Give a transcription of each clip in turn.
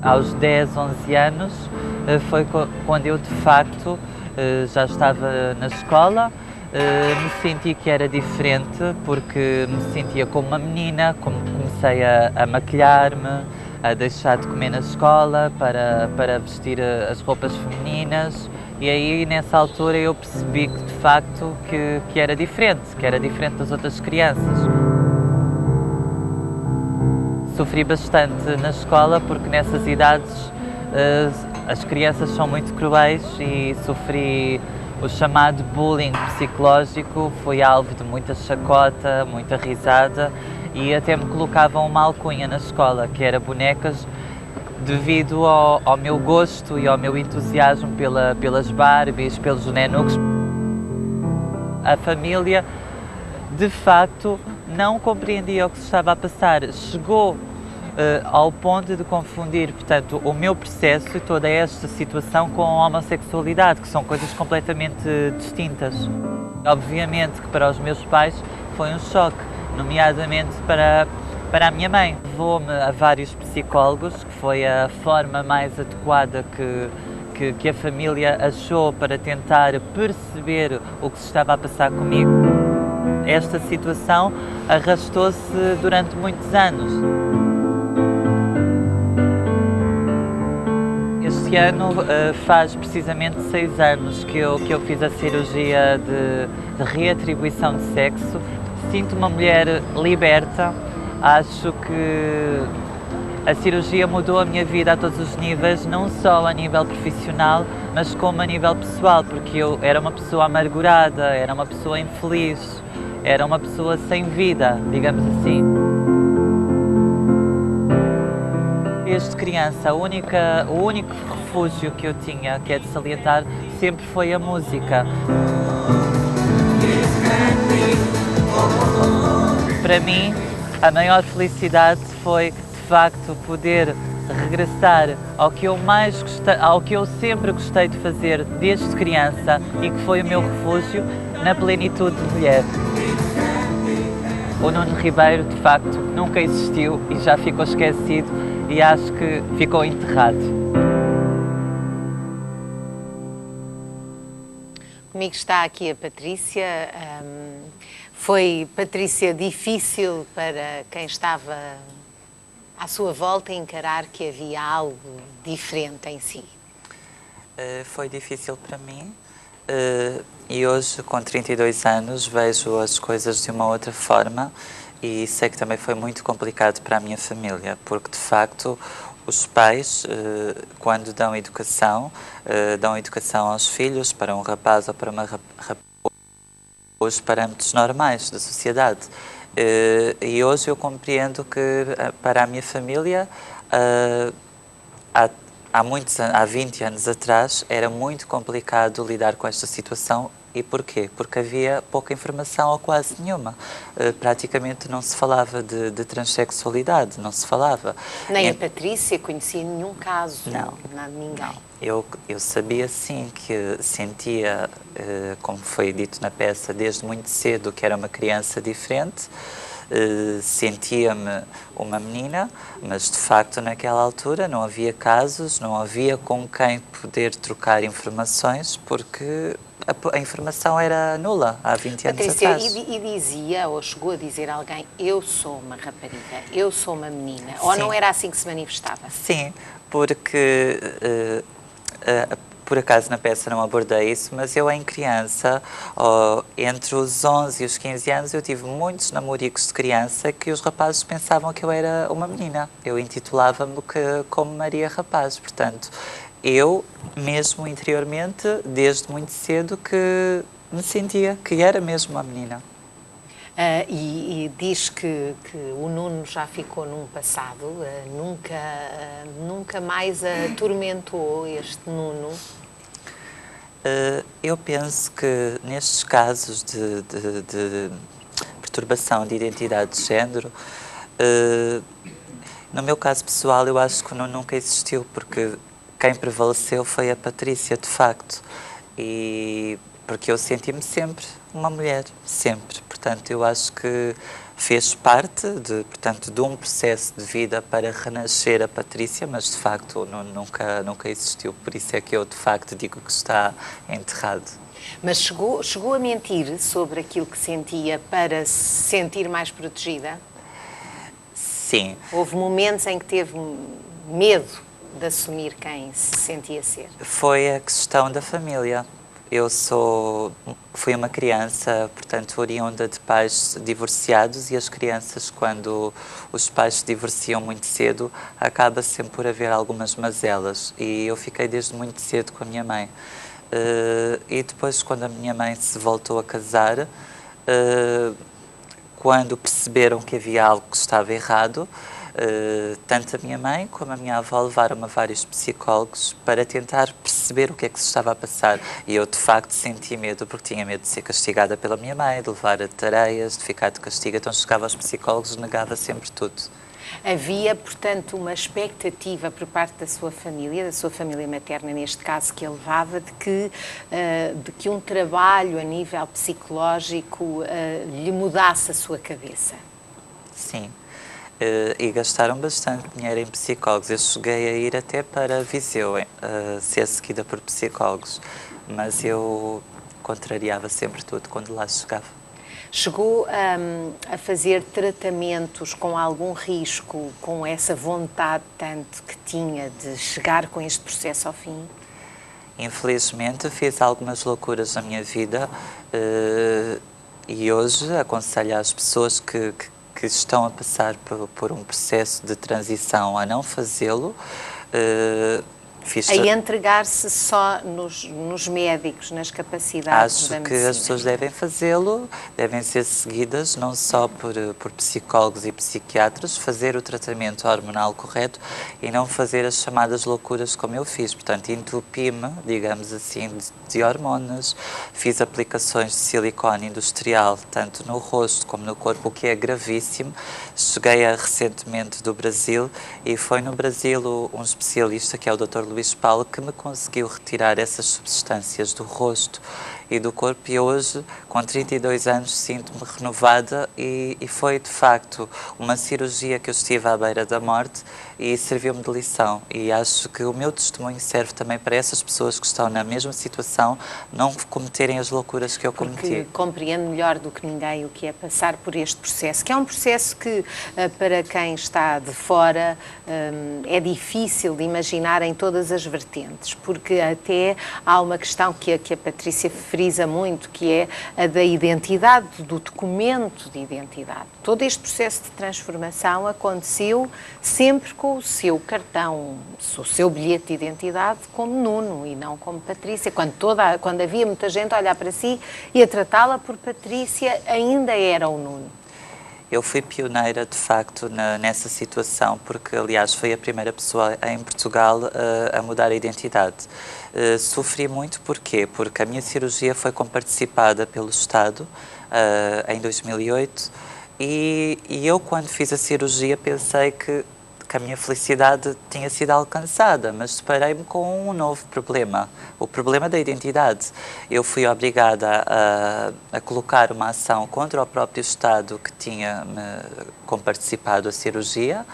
aos 10, 11 anos, foi quando eu de facto já estava na escola, me senti que era diferente porque me sentia como uma menina, comecei a maquilhar-me, a deixar de comer na escola para vestir as roupas femininas, e aí nessa altura eu percebi que de facto que era diferente das outras crianças. Sofri bastante na escola porque nessas idades as crianças são muito cruéis e sofri o chamado bullying psicológico, fui alvo de muita chacota, muita risada e até me colocavam uma alcunha na escola, que era bonecas, devido ao meu gosto e ao meu entusiasmo pelas Barbies, pelos Nenucos. A família, de facto, não compreendia o que se estava a passar. Chegou ao ponto de confundir, portanto, o meu processo e toda esta situação com a homossexualidade, que são coisas completamente distintas. Obviamente que para os meus pais foi um choque, nomeadamente para a minha mãe. Levou-me a vários psicólogos, que foi a forma mais adequada que a família achou para tentar perceber o que se estava a passar comigo. Esta situação arrastou-se durante muitos anos. Este ano faz precisamente 6 anos que eu fiz a cirurgia de reatribuição de sexo. Sinto uma mulher liberta, acho que a cirurgia mudou a minha vida a todos os níveis, não só a nível profissional, mas como a nível pessoal, porque eu era uma pessoa amargurada, era uma pessoa infeliz, era uma pessoa sem vida, digamos assim. Desde criança, o único refúgio que eu tinha, que é de salientar, sempre foi a música. Para mim, a maior felicidade foi, de facto, poder regressar ao que eu sempre gostei de fazer desde criança e que foi o meu refúgio na plenitude de mulher. O Nuno Ribeiro, de facto, nunca existiu e já ficou esquecido e acho que ficou enterrado. Comigo está aqui a Patrícia. Foi, Patrícia, difícil para quem estava à sua volta encarar que havia algo diferente em si? Foi difícil para mim. E hoje, com 32 anos, vejo as coisas de uma outra forma e sei que também foi muito complicado para a minha família, porque de facto os pais, quando dão educação aos filhos, para um rapaz ou para uma rapariga, os parâmetros normais da sociedade. E hoje eu compreendo que para a minha família, há 20 anos atrás, era muito complicado lidar com esta situação. E porquê? Porque havia pouca informação ou quase nenhuma. Praticamente não se falava de transexualidade, não se falava. Nem a Patrícia conhecia nenhum caso, não, nada de ninguém. Não. Eu sabia sim que sentia, como foi dito na peça, desde muito cedo que era uma criança diferente. Sentia-me uma menina, mas de facto naquela altura não havia casos, não havia com quem poder trocar informações, porque a informação era nula há 20 anos atrás. Patrícia, e dizia, ou chegou a dizer a alguém, eu sou uma rapariga, eu sou uma menina, Sim. Ou não era assim que se manifestava? Sim, porque por acaso na peça não abordei isso, mas eu em criança, entre os 11 e os 15 anos, eu tive muitos namoricos de criança que os rapazes pensavam que eu era uma menina. Eu intitulava-me como Maria Rapaz, portanto, eu mesmo interiormente, desde muito cedo, que me sentia que era mesmo uma menina. E diz que o Nuno já ficou num passado, nunca mais atormentou este Nuno? Eu penso que nestes casos de perturbação de identidade de género, no meu caso pessoal, eu acho que o Nuno nunca existiu, porque quem prevaleceu foi a Patrícia, de facto. E porque eu senti-me sempre uma mulher, sempre. Portanto, eu acho que fez parte portanto, de um processo de vida para renascer a Patrícia, mas de facto nunca existiu. Por isso é que eu de facto digo que está enterrado. Mas chegou a mentir sobre aquilo que sentia para se sentir mais protegida? Sim. Houve momentos em que teve medo de assumir quem se sentia ser? Foi a questão da família. Eu fui uma criança, portanto, oriunda de pais divorciados, e as crianças, quando os pais se divorciam muito cedo, acaba sempre por haver algumas mazelas. E eu fiquei desde muito cedo com a minha mãe. E depois, quando a minha mãe se voltou a casar, quando perceberam que havia algo que estava errado, tanto a minha mãe como a minha avó levaram-me a vários psicólogos para tentar perceber o que é que se estava a passar. E eu, de facto, senti medo, porque tinha medo de ser castigada pela minha mãe, de levar a tareias, de ficar de castigo. Então chegava aos psicólogos e negava sempre tudo. Havia, portanto, uma expectativa por parte da sua família materna, neste caso, que a levava de que um trabalho a nível psicológico lhe mudasse a sua cabeça? Sim. E gastaram bastante dinheiro em psicólogos. Eu cheguei a ir até para Viseu, ser seguida por psicólogos, mas eu contrariava sempre tudo quando lá chegava. Chegou a fazer tratamentos com algum risco, com essa vontade tanto que tinha de chegar com este processo ao fim? Infelizmente fiz algumas loucuras na minha vida, e hoje aconselho às pessoas que estão a passar por um processo de transição a não fazê-lo. A entregar-se só nos médicos, nas capacidades da medicina. Acho que as pessoas devem fazê-lo, devem ser seguidas não só por psicólogos e psiquiatras, fazer o tratamento hormonal correto e não fazer as chamadas loucuras como eu fiz. Portanto, entupi-me, digamos assim, de hormonas, fiz aplicações de silicone industrial, tanto no rosto como no corpo, o que é gravíssimo. Cheguei recentemente do Brasil e foi no Brasil um especialista, que é o Dr. Luís Paulo, que me conseguiu retirar essas substâncias do rosto e do corpo, e hoje, com 32 anos, sinto-me renovada e foi, de facto, uma cirurgia que eu estive à beira da morte e serviu-me de lição. E acho que o meu testemunho serve também para essas pessoas que estão na mesma situação não cometerem as loucuras que eu cometi. Porque compreendo melhor do que ninguém o que é passar por este processo, que é um processo que, para quem está de fora, é difícil de imaginar em todas as vertentes, porque até há uma questão que a Patrícia frisa muito, que é a da identidade, do documento de identidade. Todo este processo de transformação aconteceu sempre com o seu cartão, o seu bilhete de identidade como Nuno e não como Patrícia. Quando havia muita gente a olhar para si e a tratá-la por Patrícia, ainda era o Nuno. Eu fui pioneira, de facto, nessa situação, porque, aliás, foi a primeira pessoa em Portugal a mudar a identidade. Sofri muito, porquê? Porque a minha cirurgia foi comparticipada pelo Estado em 2008 e eu, quando fiz a cirurgia, pensei que a minha felicidade tinha sido alcançada, mas deparei-me com um novo problema, o problema da identidade. Eu fui obrigada a colocar uma ação contra o próprio Estado que tinha-me comparticipado a cirurgia.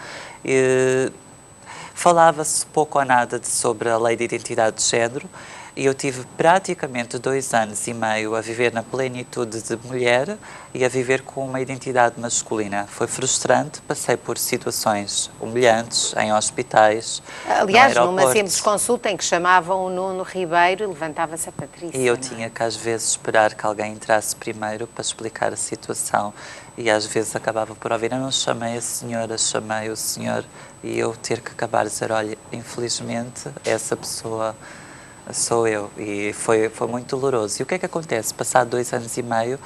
Falava-se pouco ou nada sobre a lei de identidade de género, e eu tive praticamente 2 anos e meio a viver na plenitude de mulher e a viver com uma identidade masculina. Foi frustrante, passei por situações humilhantes em hospitais. Aliás, numa simples consulta em que chamavam o Nuno Ribeiro, levantava-se a Patrícia. E eu tinha que às vezes esperar que alguém entrasse primeiro para explicar a situação. E às vezes acabava por ouvir: eu não chamei a senhora, chamei o senhor. E eu ter que acabar de dizer: olha, infelizmente essa pessoa sou eu. E foi muito doloroso. E o que é que acontece? Passado 2 anos e meio,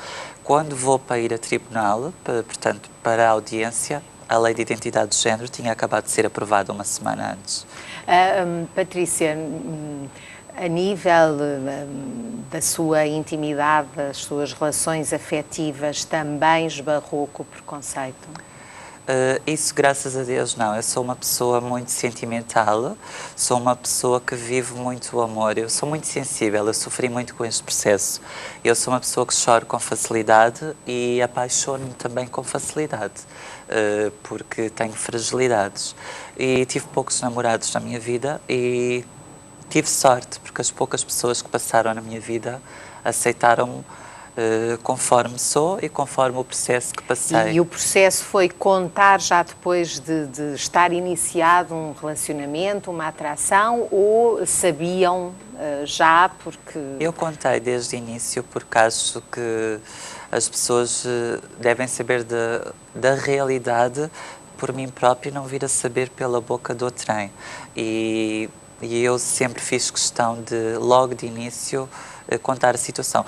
quando vou para ir a tribunal, portanto, para a audiência, a lei de identidade de género tinha acabado de ser aprovada uma semana antes. Patrícia, a nível da sua intimidade, das suas relações afetivas, também esbarrou com o preconceito? Isso, graças a Deus, não. Eu sou uma pessoa muito sentimental, sou uma pessoa que vive muito o amor. Eu sou muito sensível, eu sofri muito com este processo. Eu sou uma pessoa que choro com facilidade e apaixono-me também com facilidade, porque tenho fragilidades. E tive poucos namorados na minha vida e tive sorte, porque as poucas pessoas que passaram na minha vida aceitaram-me conforme sou e conforme o processo que passei. E o processo foi contar já depois de estar iniciado um relacionamento, uma atração, ou sabiam já porque... Eu contei desde o início porque acho que as pessoas devem saber da realidade por mim próprio e não vir a saber pela boca do outrem. E eu sempre fiz questão de, logo de início, contar a situação.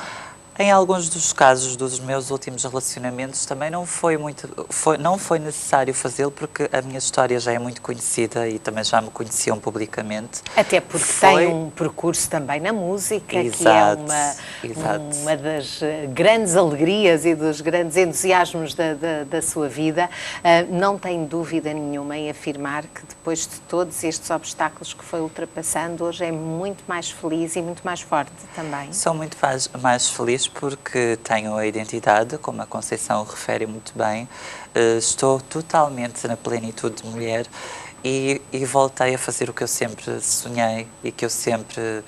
Em alguns dos casos dos meus últimos relacionamentos também não foi necessário fazê-lo porque a minha história já é muito conhecida e também já me conheciam publicamente. Até porque tem um percurso também na música, exato, que é uma das grandes alegrias e dos grandes entusiasmos da sua vida. Não tenho dúvida nenhuma em afirmar que depois de todos estes obstáculos que foi ultrapassando, hoje é muito mais feliz e muito mais forte também. Sou muito mais feliz porque tenho a identidade, como a Conceição refere muito bem, estou totalmente na plenitude de mulher e voltei a fazer o que eu sempre sonhei e que eu sempre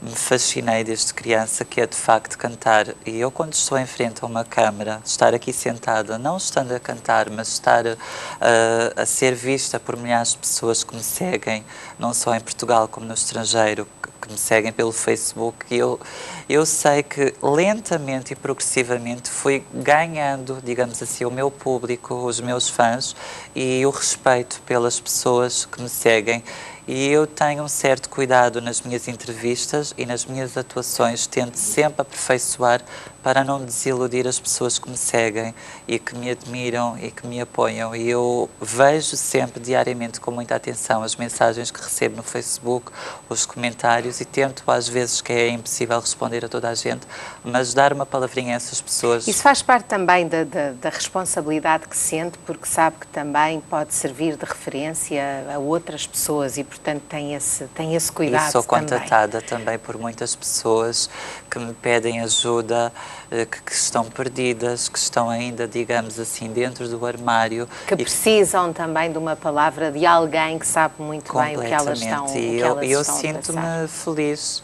me fascinei desde criança, que é de facto cantar. E eu, quando estou em frente a uma câmara, estar aqui sentada, não estando a cantar, mas estar a ser vista por milhares de pessoas que me seguem, não só em Portugal como no estrangeiro, que me seguem pelo Facebook, eu sei que lentamente e progressivamente fui ganhando, digamos assim, o meu público, os meus fãs e o respeito pelas pessoas que me seguem. E eu tenho um certo cuidado nas minhas entrevistas e nas minhas atuações, tento sempre aperfeiçoar para não desiludir as pessoas que me seguem e que me admiram e que me apoiam. E eu vejo sempre, diariamente, com muita atenção, as mensagens que recebo no Facebook, os comentários, e tento, às vezes, que é impossível responder a toda a gente, mas dar uma palavrinha a essas pessoas. Isso faz parte também da responsabilidade que sente, porque sabe que também pode servir de referência a outras pessoas e, portanto, tem esse cuidado. E sou contatada também por muitas pessoas que me pedem ajuda, que estão perdidas, que estão ainda, digamos assim, dentro do armário. Que precisam também de uma palavra de alguém que sabe muito bem o que elas estão a passar. E eu sinto-me feliz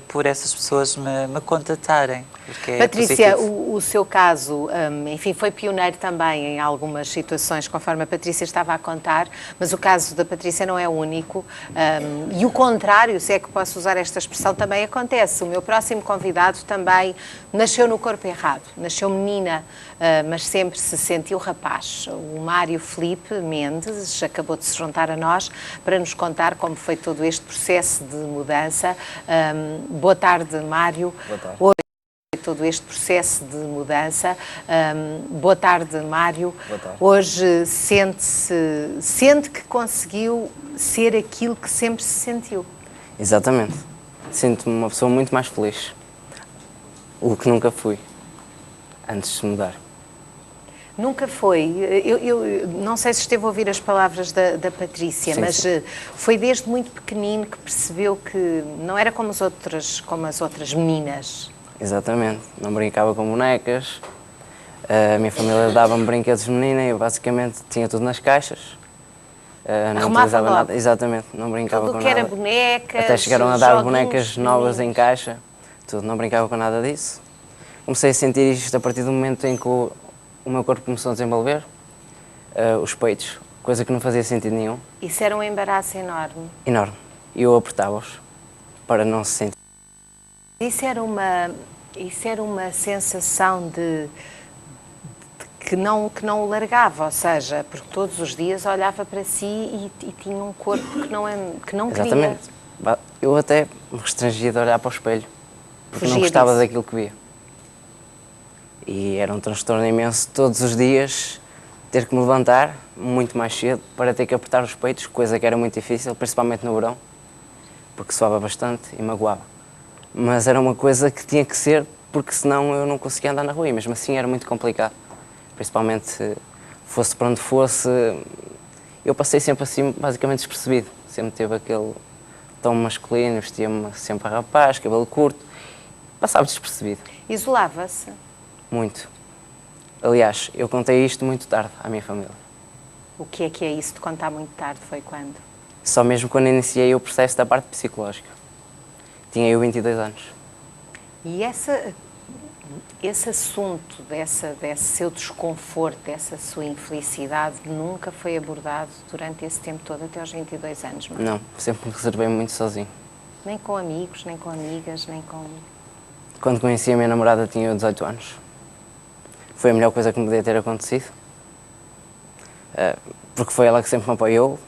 por essas pessoas me contatarem. Patrícia, o seu caso, enfim, foi pioneiro também em algumas situações, conforme a Patrícia estava a contar, mas o caso da Patrícia não é o único. E o contrário, se é que posso usar esta expressão, também acontece. O meu próximo convidado também nasceu no corpo errado, nasceu menina, mas sempre se sentiu rapaz. O Mário Filipe Mendes acabou de se juntar a nós para nos contar como foi todo este processo de mudança. Boa tarde, Mário. Boa tarde. Todo este processo de mudança. Boa tarde, Mário. Boa tarde. Hoje sente que conseguiu ser aquilo que sempre se sentiu. Exatamente. Sinto-me uma pessoa muito mais feliz. O que nunca fui, antes de mudar. Nunca foi. Eu não sei se esteve a ouvir as palavras da Patrícia, sim, mas sim. Foi desde muito pequenino que percebeu que não era como as outras meninas. Exatamente. Não brincava com bonecas. A minha família dava-me brinquedos de menina e eu basicamente tinha tudo nas caixas. Não utilizava nada. Exatamente. Não brincava tudo com que nada. Era bonecas, até chegaram a dar bonecas meninos. novas em caixa. Tudo. Não brincava com nada disso. Comecei a sentir isto a partir do momento em que o meu corpo começou a desenvolver. Os peitos. Coisa que não fazia sentido nenhum. Isso era um embaraço enorme. Enorme. E eu apertava-os para não se sentir. Isso era uma sensação de que não o largava, ou seja, porque todos os dias olhava para si e tinha um corpo que não queria. Exatamente. Eu até me restringia de olhar para o espelho, porque não Fugia gostava disso. daquilo que via. E era um transtorno imenso todos os dias ter que me levantar muito mais cedo para ter que apertar os peitos, coisa que era muito difícil, principalmente no verão, porque suava bastante e magoava. Mas era uma coisa que tinha que ser, porque senão eu não conseguia andar na rua e mesmo assim era muito complicado. Principalmente fosse para onde fosse, eu passei sempre assim, basicamente despercebido. Sempre teve aquele tom masculino, vestia-me sempre a rapaz, cabelo curto, passava despercebido. Isolava-se? Muito. Aliás, eu contei isto muito tarde à minha família. O que é isso de contar muito tarde? Foi quando? Só mesmo quando iniciei o processo da parte psicológica. Tinha eu 22 anos. E esse assunto, desse seu desconforto, dessa sua infelicidade, nunca foi abordado durante esse tempo todo, até aos 22 anos, não é? Não, sempre me reservei muito sozinho. Nem com amigos, nem com amigas, nem com... Quando conheci a minha namorada tinha eu 18 anos. Foi a melhor coisa que me podia ter acontecido. Porque foi ela que sempre me apoiou.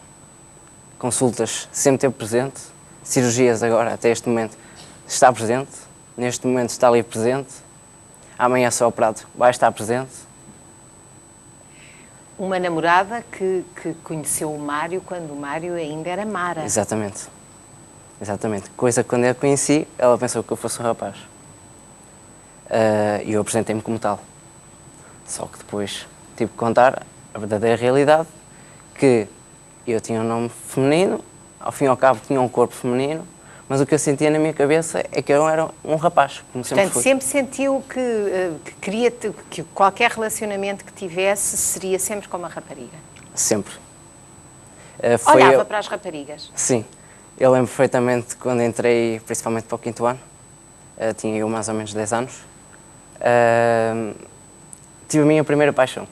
Consultas sempre teve presente. Cirurgias agora, até este momento, está presente. Neste momento está ali presente. Amanhã só operado vai estar presente. Uma namorada que conheceu o Mário quando o Mário ainda era Mara. Exatamente. Exatamente. Coisa que quando eu a conheci, ela pensou que eu fosse um rapaz. E eu apresentei-me como tal. Só que depois tive que contar a verdadeira realidade, que eu tinha um nome feminino, ao fim e ao cabo tinha um corpo feminino, mas o que eu sentia na minha cabeça é que eu era um rapaz, como sempre Portanto, fui. sempre sentiu que queria que qualquer relacionamento que tivesse seria sempre com uma rapariga? Sempre. Olhava para as raparigas? Sim. Eu lembro perfeitamente quando entrei, principalmente para o 5º ano, tinha eu mais ou menos 10 anos, tive a minha primeira paixão.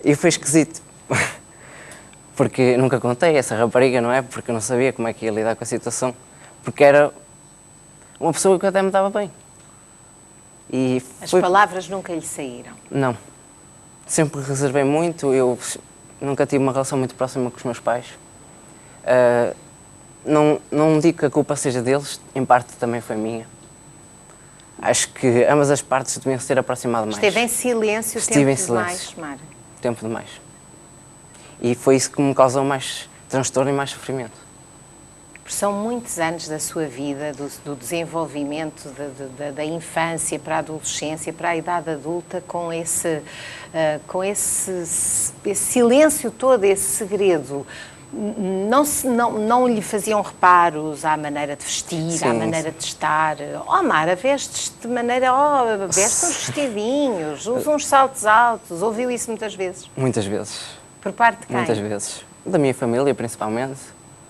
E foi esquisito, porque nunca contei essa rapariga, não é? Porque eu não sabia como é que ia lidar com a situação, porque era uma pessoa que até me dava bem. E As palavras nunca lhe saíram? Não. Sempre reservei muito, eu nunca tive uma relação muito próxima com os meus pais. Não digo que a culpa seja deles, em parte também foi minha. Acho que ambas as partes deviam se ter aproximado mais. Esteve em silêncio tempo demais, Mara? Tempo demais. E foi isso que me causou mais transtorno e mais sofrimento. São muitos anos da sua vida, do desenvolvimento da infância para a adolescência, para a idade adulta, com esse silêncio todo, esse segredo. Não lhe faziam reparos à maneira de vestir, sim, à maneira de estar. Oh, Mara, vestes de maneira... Oh, vestes uns vestidinhos, usa uns saltos altos. Ouviu isso muitas vezes? Muitas vezes. Por parte de quem? Muitas vezes. Da minha família, principalmente.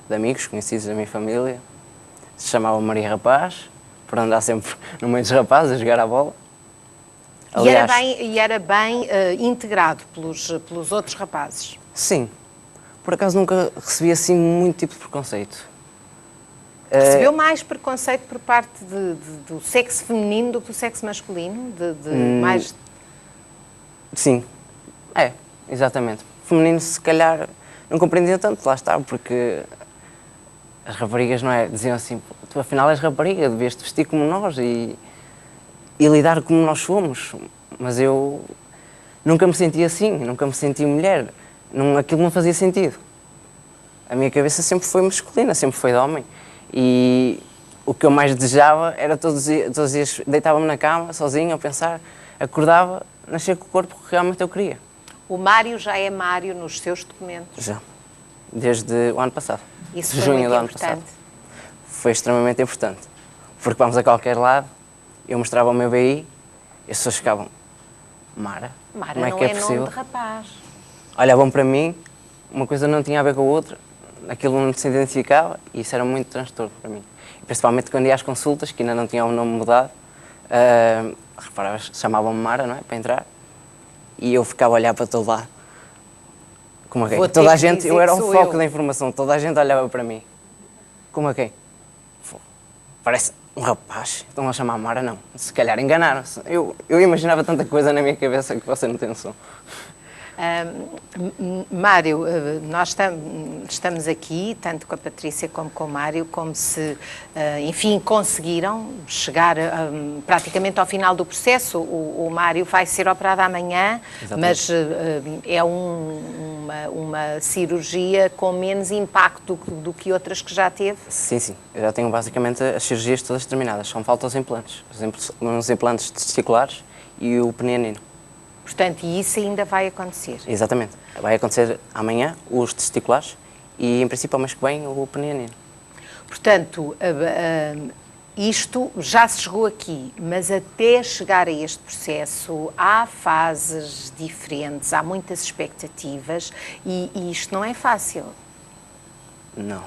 De amigos conhecidos da minha família. Se chamava Maria Rapaz, por andar sempre no meio dos rapazes a jogar a bola. Aliás, e era bem integrado pelos outros rapazes? Sim. Por acaso nunca recebi assim muito tipo de preconceito. Recebeu mais preconceito por parte do sexo feminino do que do sexo masculino? Mais... Sim. Exatamente. Feminino, se calhar, não compreendiam tanto, lá está, porque as raparigas, não é? Diziam assim, tu afinal és rapariga, devias te vestir como nós e lidar como nós somos. Mas eu nunca me senti assim, nunca me senti mulher. Aquilo não fazia sentido. A minha cabeça sempre foi masculina, sempre foi de homem. E o que eu mais desejava era todos os dias deitava-me na cama, sozinho, a pensar, acordava, nascia com o corpo que realmente eu queria. O Mário já é Mário nos seus documentos? Já. Desde o ano passado. Isso foi muito importante? Foi extremamente importante. Porque vamos a qualquer lado, eu mostrava o meu BI e as pessoas ficavam, Mara, como é que é possível? Nome de rapaz. Olhavam para mim, uma coisa não tinha a ver com a outra, aquilo não se identificava e isso era muito transtorno para mim. E principalmente quando ia às consultas, que ainda não tinha o nome mudado, chamavam-me Mara, não é, para entrar, e eu ficava a olhar para todo lado. Como a quem? Toda a gente, eu era o foco da informação, toda a gente olhava para mim. Como a quem? Parece um rapaz, estão a chamar Mara, não. Se calhar enganaram-se. Eu imaginava tanta coisa na minha cabeça que você não tem noção. Mário, nós estamos aqui, tanto com a Patrícia como com o Mário, como se, enfim, conseguiram chegar praticamente ao final do processo. O Mário vai ser operado amanhã, exatamente, mas é uma cirurgia com menos impacto do que outras que já teve? Sim, sim. Eu já tenho basicamente as cirurgias todas terminadas. Só me faltam os implantes. Os implantes testiculares e o penianino. Portanto, e isso ainda vai acontecer? Exatamente. Vai acontecer amanhã os testiculares e, em princípio, ao mês que vem, o peniano. Portanto, isto já se chegou aqui, mas até chegar a este processo há fases diferentes, há muitas expectativas e isto não é fácil. Não,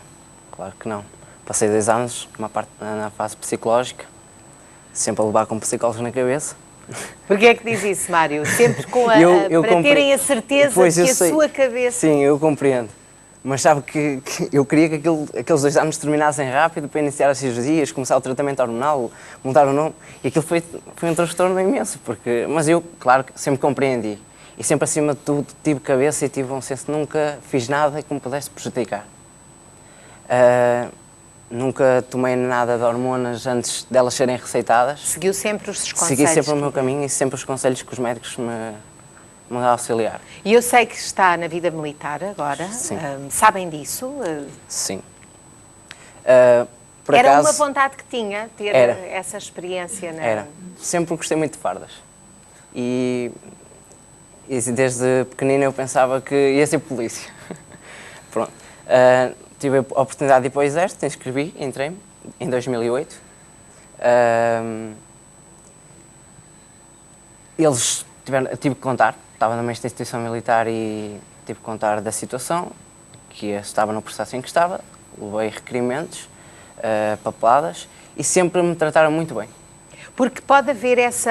claro que não. Passei 2 anos na fase psicológica, sempre a levar com psicólogos na cabeça. Porquê é que diz isso, Mário? Sempre com para terem a certeza que a sua cabeça... Sim, eu compreendo. Mas sabe que eu queria que aqueles 2 anos terminassem rápido para iniciar as cirurgias, começar o tratamento hormonal, mudar o nome. E aquilo foi um transtorno imenso. Mas eu, claro, sempre compreendi. E sempre, acima de tudo, tive cabeça e tive um senso. Nunca fiz nada que me pudesse prejudicar. Nunca tomei nada de hormonas antes delas serem receitadas. Seguiu sempre os conselhos? Segui sempre o meu caminho e sempre os conselhos que os médicos me auxiliaram. E eu sei que está na vida militar agora. Sim. Sabem disso? Sim. Era uma vontade que tinha, ter essa experiência? Era. Sempre gostei muito de fardas. E desde pequenino eu pensava que ia ser polícia. Pronto. Tive a oportunidade de ir para o Exército, inscrevi, entrei-me em 2008. Tive que contar, estava numa instituição militar e tive que contar da situação, que estava no processo em que estava, levei requerimentos, papeladas e sempre me trataram muito bem. Porque pode haver esse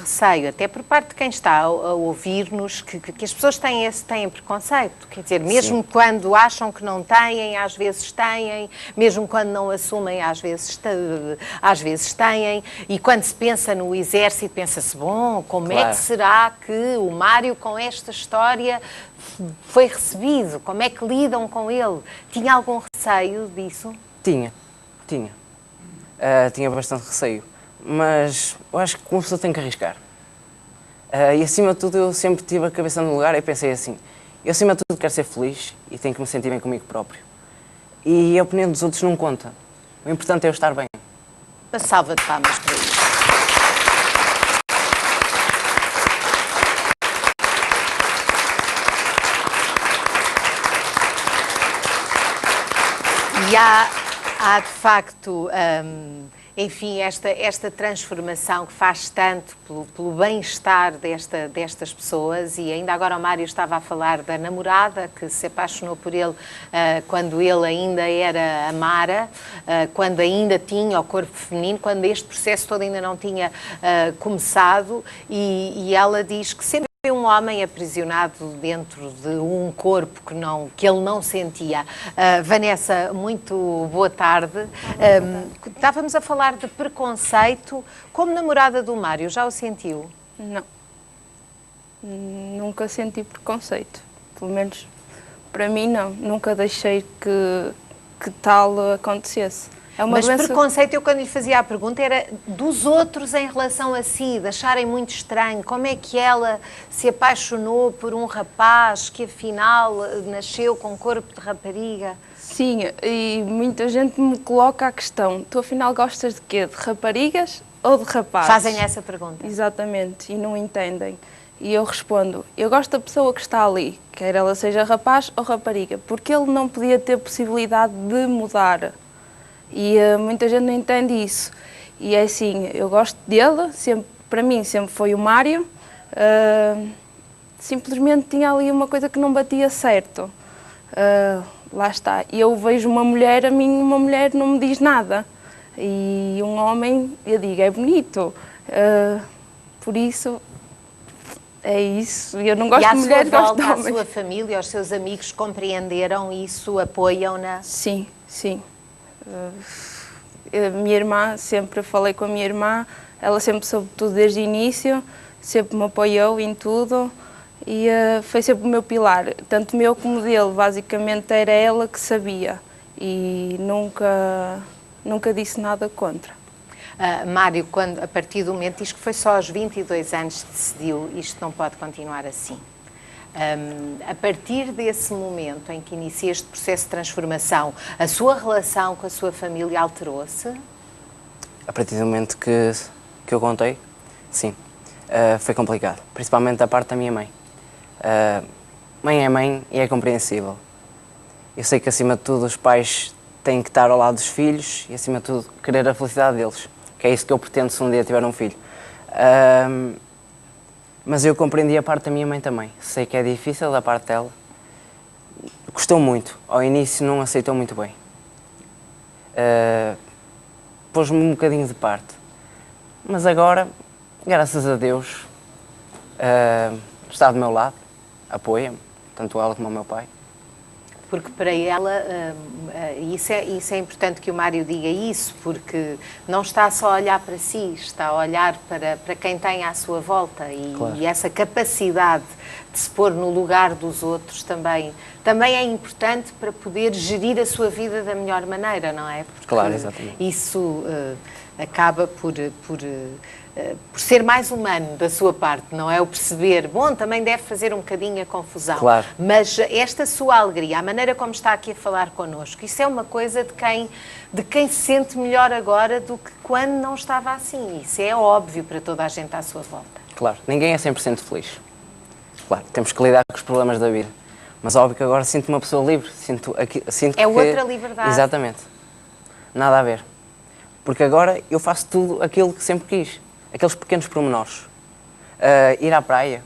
receio, até por parte de quem está a ouvir-nos, que as pessoas têm preconceito. Quer dizer, mesmo Sim. quando acham que não têm, às vezes têm, mesmo quando não assumem, às vezes têm. E quando se pensa no Exército, pensa-se, bom, como claro. É que será que o Mário, com esta história, foi recebido? Como é que lidam com ele? Tinha algum receio disso? Tinha. Tinha bastante receio. Mas eu acho que uma pessoa tem que arriscar. E acima de tudo eu sempre tive a cabeça no lugar e pensei assim, eu acima de tudo quero ser feliz e tenho que me sentir bem comigo próprio. E a opinião dos outros não conta. O importante é eu estar bem. Uma salva de palmas para isso. E há de facto... enfim, esta transformação que faz tanto pelo bem-estar destas pessoas, e ainda agora o Mário estava a falar da namorada que se apaixonou por ele quando ele ainda era a Mara, quando ainda tinha o corpo feminino, quando este processo todo ainda não tinha começado, e ela diz que sempre um homem aprisionado dentro de um corpo que ele não sentia. Vanessa, muito boa tarde. Estávamos a falar de preconceito. Como namorada do Mário, já o sentiu? Não. Nunca senti preconceito. Pelo menos para mim, não. Nunca deixei que tal acontecesse. Mas preconceito, eu quando lhe fazia a pergunta, era dos outros em relação a si, de acharem muito estranho. Como é que ela se apaixonou por um rapaz que afinal nasceu com corpo de rapariga? Sim, e muita gente me coloca a questão, tu afinal gostas de quê? De raparigas ou de rapazes? Fazem essa pergunta. Exatamente, e não entendem. E eu respondo, eu gosto da pessoa que está ali, quer ela seja rapaz ou rapariga, porque ele não podia ter possibilidade de mudar. E muita gente não entende isso. E é assim, eu gosto dele, sempre, para mim sempre foi o Mário, simplesmente tinha ali uma coisa que não batia certo. Lá está. E eu vejo uma mulher, a mim uma mulher não me diz nada. E um homem, eu digo, é bonito. Por isso, é isso. Eu não gosto de mulheres, gosto de homens. A sua família, os seus amigos compreenderam isso, apoiam-na? Sim, sim. Minha irmã, sempre falei com a minha irmã, ela sempre soube tudo desde o início, sempre me apoiou em tudo e foi sempre o meu pilar, tanto meu como dele, basicamente era ela que sabia e nunca disse nada contra. Mário, a partir do momento, diz que foi só aos 22 anos que decidiu, isto não pode continuar assim. A partir desse momento em que inicia este processo de transformação, a sua relação com a sua família alterou-se? A partir do momento que eu contei, sim. foi complicado, principalmente da parte da minha mãe. Mãe é mãe e é compreensível. Eu sei que, acima de tudo, os pais têm que estar ao lado dos filhos e, acima de tudo, querer a felicidade deles, que é isso que eu pretendo se um dia tiver um filho. Mas eu compreendi a parte da minha mãe também. Sei que é difícil da parte dela. Custou muito. Ao início não aceitou muito bem. Pôs-me um bocadinho de parte. Mas agora, graças a Deus, está do meu lado, apoia-me, tanto ela como o meu pai. Porque para ela, isso é importante que o Mário diga isso, porque não está só a olhar para si, está a olhar para quem tem à sua volta Claro. e essa capacidade de se pôr no lugar dos outros também é importante para poder gerir a sua vida da melhor maneira, não é? Porque Claro, exatamente. isso acaba por ser mais humano da sua parte, não é? O perceber, bom, também deve fazer um bocadinho a confusão. Claro. Mas esta sua alegria, a maneira como está aqui a falar connosco, isso é uma coisa de quem se sente melhor agora do que quando não estava assim. Isso é óbvio para toda a gente à sua volta. Claro, ninguém é 100% feliz. Claro, temos que lidar com os problemas da vida. Mas óbvio que agora sinto-me uma pessoa livre. Sinto que... outra liberdade. Exatamente. Nada a ver. Porque agora eu faço tudo aquilo que sempre quis. Aqueles pequenos pormenores. Ir à praia.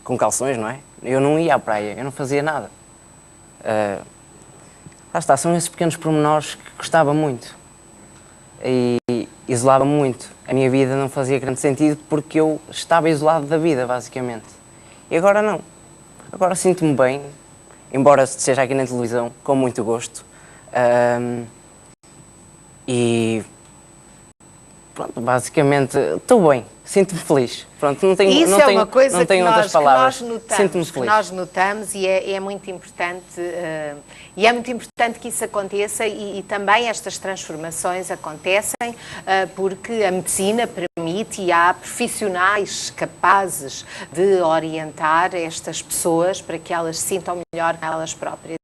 Com calções, não é? Eu não ia à praia, eu não fazia nada. Lá está, são esses pequenos pormenores que gostava muito. E isolava muito. A minha vida não fazia grande sentido porque eu estava isolado da vida, basicamente. E agora não. Agora sinto-me bem, embora esteja aqui na televisão, com muito gosto. E pronto, basicamente estou bem, sinto-me feliz. Pronto, não tenho, Isso não é tenho, uma coisa não tenho que outras palavras. nós Sinto-me notamos, feliz. e é muito importante, e é muito importante que isso aconteça e também estas transformações acontecem porque a medicina permite e há profissionais capazes de orientar estas pessoas para que elas se sintam melhor elas próprias.